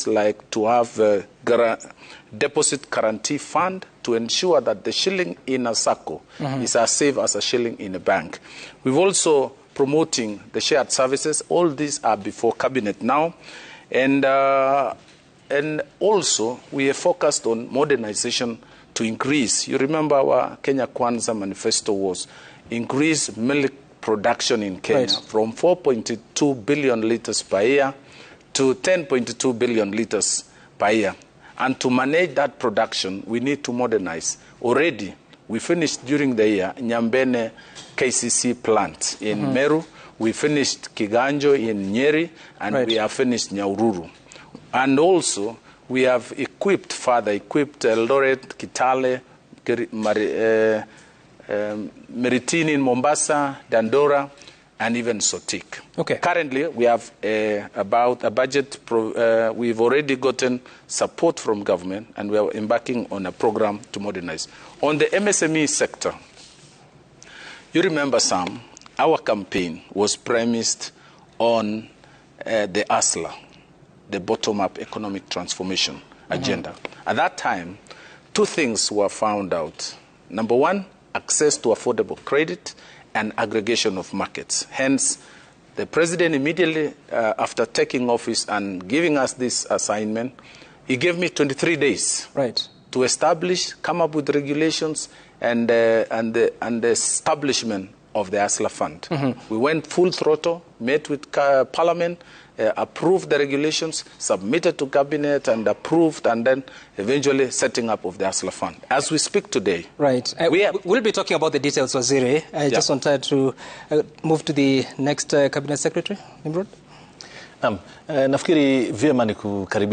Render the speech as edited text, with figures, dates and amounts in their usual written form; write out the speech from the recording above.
like to have a deposit guarantee fund to ensure that the shilling in a SACCO is as safe as a shilling in a bank. We've also promoting the shared services. All these are before cabinet now. And also we are focused on modernization to increase. You remember our Kenya Kwanza manifesto was increase milk production in Kenya from 4.2 billion liters per year to 10.2 billion liters per year. And to manage that production, we need to modernize. Already, we finished during the year Nyambene KCC plant in Meru. We finished Kiganjo in Nyeri, and we have finished Nyahururu. And also, we have equipped Eldoret, Kitale, Meritini in Mombasa, Dandora, and even Sotik. Okay. Currently, we have about a budget. We've already gotten support from government, and we are embarking on a program to modernize. On the MSME sector, you remember, Sam, our campaign was premised on the ASLA, the bottom-up economic transformation agenda. At that time, two things were found out. Number one, access to affordable credit and aggregation of markets. Hence, the president immediately after taking office and giving us this assignment, he gave me 23 days to establish, come up with regulations and the establishment of the ASLA fund. We went full throttle, met with Parliament, approved the regulations, submitted to cabinet and approved, and then eventually setting up of the ASLA fund. As we speak today. We'll be talking about the details, Waziri. I just wanted to move to the next cabinet secretary, Nimrod. Nafikiri vyema ni kukaribisha